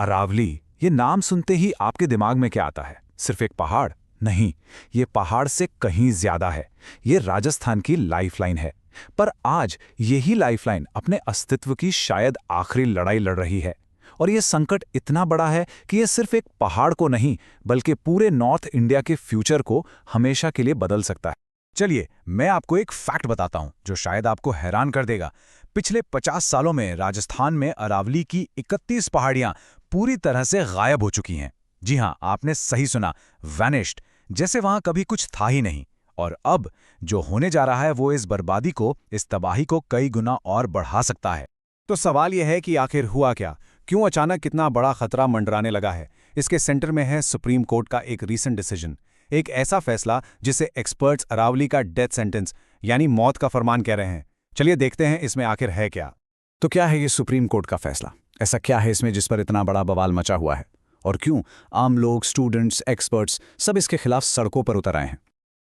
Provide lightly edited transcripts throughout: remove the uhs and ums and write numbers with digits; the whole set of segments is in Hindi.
अरावली, ये नाम सुनते ही आपके दिमाग में क्या आता है? सिर्फ एक पहाड़? नहीं, ये पहाड़ से कहीं ज्यादा है। ये राजस्थान की लाइफलाइन है। पर आज यही लाइफलाइन अपने अस्तित्व की शायद आखिरी लड़ाई लड़ रही है। और ये संकट इतना बड़ा है कि ये सिर्फ एक पहाड़ को नहीं, बल्कि पूरे नॉर्थ इंडिया के फ्यूचर को हमेशा के लिए बदल सकता है। चलिए, मैं आपको एक फैक्ट बताता हूं जो शायद आपको हैरान कर देगा। पिछले 50 सालों में राजस्थान में अरावली की 31 पहाड़ियां पूरी तरह से गायब हो चुकी हैं। जी हां, आपने सही सुना, वैनिश्ड, जैसे वहां कभी कुछ था ही नहीं। और अब जो होने जा रहा है वो इस बर्बादी को, इस तबाही को कई गुना और बढ़ा सकता है। तो सवाल यह है कि आखिर हुआ क्या? क्यों अचानक कितना बड़ा खतरा मंडराने लगा है? इसके सेंटर में है सुप्रीम कोर्ट का एक रीसेंट डिसीजन, एक ऐसा फैसला जिसे एक्सपर्ट्स अरावली का डेथ सेंटेंस यानी मौत का फरमान कह रहे हैं। चलिए देखते हैं इसमें आखिर है क्या। तो क्या है ये सुप्रीम कोर्ट का फैसला? ऐसा क्या है इसमें जिस पर इतना बड़ा बवाल मचा हुआ है? और क्यों आम लोग, स्टूडेंट्स, एक्सपर्ट्स सब इसके खिलाफ सड़कों पर उतर आए हैं?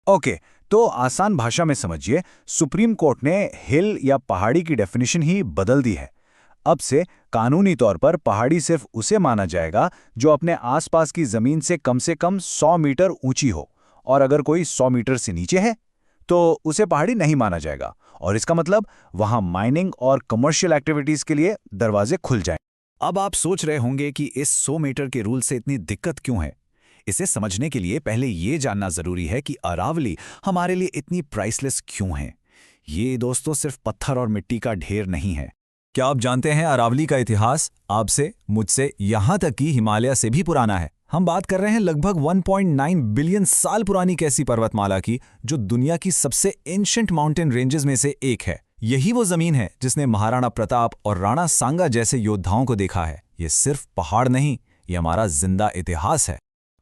ओके, तो आसान भाषा में समझिए, सुप्रीम कोर्ट ने हिल या पहाड़ी की डेफिनेशन ही बदल दी है। अब से कानूनी तौर पर पहाड़ी सिर्फ उसे माना जाएगा जो अपने आसपास की जमीन से कम 100 मीटर ऊंची हो, और अगर कोई 100 मीटर से नीचे है तो उसे पहाड़ी नहीं माना जाएगा। और इसका मतलब वहां माइनिंग और कमर्शियल एक्टिविटीज के लिए दरवाजे खुल जाएं। अब आप सोच रहे होंगे कि इस 100 मीटर के रूल से इतनी दिक्कत क्यों है। इसे समझने के लिए पहले ये जानना जरूरी है कि अरावली हमारे लिए इतनी प्राइसलेस क्यों है। ये दोस्तों सिर्फ पत्थर और मिट्टी का ढेर नहीं है। क्या आप जानते हैं अरावली का इतिहास आपसे, मुझसे, यहां तक कि हिमालय से भी पुराना है। हम बात कर रहे हैं लगभग 1.9 बिलियन साल पुरानी एक ऐसी पर्वतमाला की जो दुनिया की सबसे एंशिएंट माउंटेन रेंजेस में से एक है। यही वो जमीन है जिसने महाराणा प्रताप और राणा सांगा जैसे योद्धाओं को देखा है। ये सिर्फ पहाड़ नहीं, ये हमारा जिंदा इतिहास है।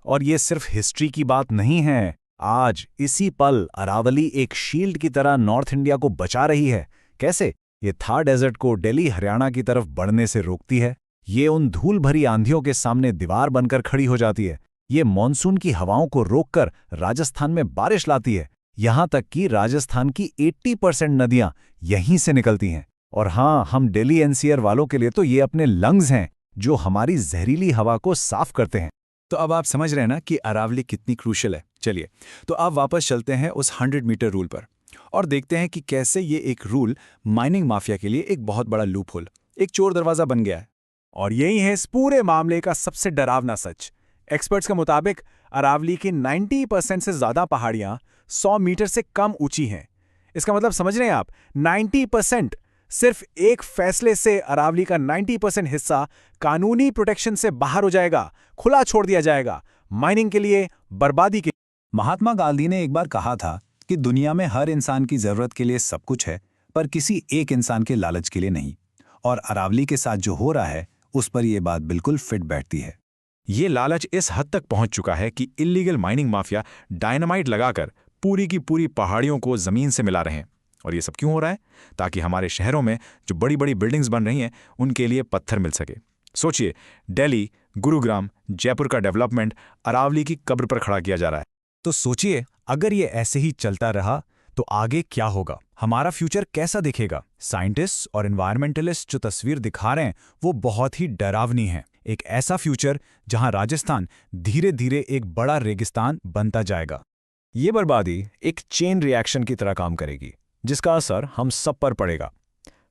और ये सिर्फ हिस्ट्री की बात नहीं है। आज इसी पल अरावली एक शील्ड की तरह नॉर्थ इंडिया को बचा रही है। कैसे? ये थार डेजर्ट को दिल्ली, हरियाणा की तरफ बढ़ने से रोकती है। ये उन धूल भरी आंधियों के सामने दीवार बनकर खड़ी हो जाती है। ये मॉनसून की हवाओं को रोककर राजस्थान में बारिश लाती है। यहां तक कि राजस्थान की 80% नदियां यहीं से निकलती हैं। और हां, हम दिल्ली एनसीआर वालों के लिए तो ये अपने लंग्स हैं जो हमारी जहरीली हवा को साफ करते हैं। तो अब आप समझ रहे हैं ना कि अरावली कितनी क्रूशियल है। चलिए, तो अब वापस चलते हैं उस 100 मीटर रूल पर और देखते हैं कि कैसे ये एक रूल माइनिंग माफिया के लिए एक बहुत बड़ा लूपहोल, एक चोर दरवाजा बन गया है। और यही है इस पूरे मामले का सबसे डरावना सच। एक्सपर्ट्स के मुताबिक अरावली की 90% से ज्यादा पहाड़ियां 100 मीटर से कम ऊंची हैं। इसका मतलब समझ रहे हैं आप? 90%! सिर्फ एक फैसले से अरावली का 90% हिस्सा कानूनी प्रोटेक्शन से बाहर हो जाएगा, खुला छोड़ दिया जाएगा, माइनिंग के लिए, बर्बादी के। महात्मा गांधी ने एक बार कहा था कि दुनिया में हर इंसान की जरूरत के लिए सब कुछ है, पर किसी एक इंसान के लालच के लिए नहीं। और अरावली के साथ जो हो रहा है उस पर यह बात बिल्कुल फिट बैठती है। ये लालच इस हद तक पहुंच चुका है कि इल्लीगल माइनिंग माफिया डायनामाइट लगाकर पूरी की पूरी पहाड़ियों को जमीन से मिला रहे हैं। और ये सब क्यों हो रहा है? ताकि हमारे शहरों में जो बड़ी बड़ी बिल्डिंग्स बन रही हैं उनके लिए पत्थर मिल सके। सोचिए, दिल्ली, गुरुग्राम, जयपुर का डेवलपमेंट अरावली की कब्र पर खड़ा किया जा रहा है। तो सोचिए, अगर ये ऐसे ही चलता रहा तो आगे क्या होगा? हमारा फ्यूचर कैसा दिखेगा? साइंटिस्ट और एनवायरमेंटलिस्ट जो तस्वीर दिखा रहे हैं वो बहुत ही डरावनी है। एक ऐसा फ्यूचर जहां राजस्थान धीरे धीरे एक बड़ा रेगिस्तान बनता जाएगा। ये बर्बादी एक चेन रिएक्शन की तरह काम करेगी जिसका असर हम सब पर पड़ेगा।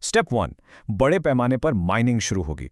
स्टेप 1, बड़े पैमाने पर माइनिंग शुरू होगी।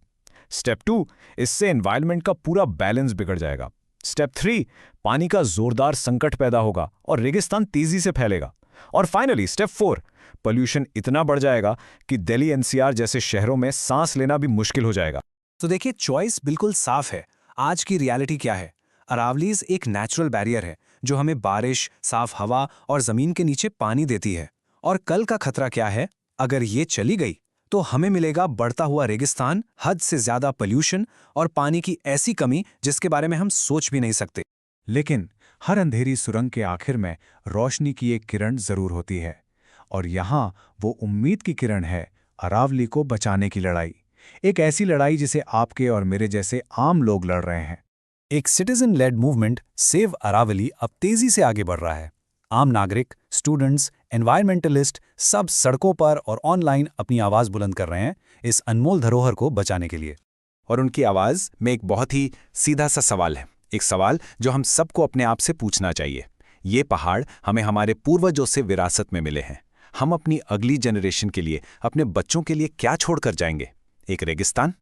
स्टेप 2, इससे एनवायरनमेंट का पूरा बैलेंस बिगड़ जाएगा। स्टेप 3, पानी का जोरदार संकट पैदा होगा और रेगिस्तान तेजी से फैलेगा। और फाइनली स्टेप 4, पोल्यूशन इतना बढ़ जाएगा कि दिल्ली एनसीआर जैसे शहरों में सांस लेना भी मुश्किल हो जाएगा। तो देखिए, चॉइस बिल्कुल साफ है। आज की रियलिटी क्या है? अरावलीज एक नेचुरल बैरियर है जो हमें बारिश, साफ हवा और जमीन के नीचे पानी देती है। और कल का खतरा क्या है? अगर ये चली गई तो हमें मिलेगा बढ़ता हुआ रेगिस्तान, हद से ज्यादा पोल्यूशन और पानी की ऐसी कमी जिसके बारे में हम सोच भी नहीं सकते। लेकिन हर अंधेरी सुरंग के आखिर में रोशनी की एक किरण जरूर होती है। और यहां वो उम्मीद की किरण है, अरावली को बचाने की लड़ाई। एक ऐसी लड़ाई जिसे आपके और मेरे जैसे आम लोग लड़ रहे हैं। एक citizen led movement save Aravalli अब तेजी से आगे बढ़ रहा है। आम नागरिक, स्टूडेंट्स, एनवायरमेंटलिस्ट सब सड़कों पर और ऑनलाइन अपनी आवाज बुलंद कर रहे हैं इस अनमोल धरोहर को बचाने के लिए। और उनकी आवाज़ में एक बहुत ही सीधा सा सवाल है, एक सवाल जो हम सबको अपने आप से पूछना चाहिए। ये पहाड़ हमें हमारे पूर्वजों से विरासत में मिले हैं। हम अपनी अगली जनरेशन के लिए, अपने बच्चों के लिए क्या छोड़कर जाएंगे? एक रेगिस्तान?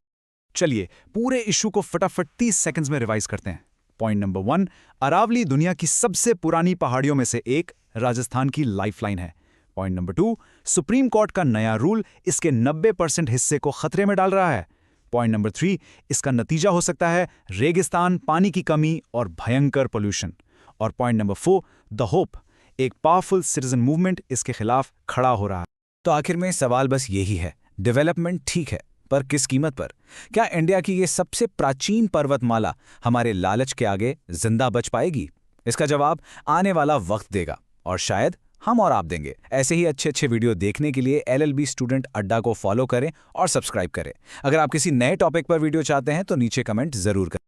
चलिए पूरे इशू को फटाफट 30 सेकंड्स में रिवाइज करते हैं। पॉइंट नंबर 1, अरावली दुनिया की सबसे पुरानी पहाड़ियों में से एक, राजस्थान की लाइफलाइन है। पॉइंट नंबर 2, सुप्रीम कोर्ट का नया रूल इसके 90% हिस्से को खतरे में डाल रहा है। पॉइंट नंबर 3, इसका नतीजा हो सकता है रेगिस्तान, पानी की कमी और भयंकर पोल्यूशन। और पॉइंट नंबर 4, द होप, एक पावरफुल सिटीजन मूवमेंट इसके खिलाफ खड़ा हो रहा है। तो आखिर में सवाल बस यही है, डेवलपमेंट ठीक है, पर किस कीमत पर? क्या इंडिया की ये सबसे प्राचीन पर्वतमाला हमारे लालच के आगे जिंदा बच पाएगी? इसका जवाब आने वाला वक्त देगा, और शायद हम और आप देंगे। ऐसे ही अच्छे वीडियो देखने के लिए LLB स्टूडेंट अड्डा को फॉलो करें और सब्सक्राइब करें। अगर आप किसी नए टॉपिक पर वीडियो चाहते हैं तो नीचे कमेंट जरूर करें।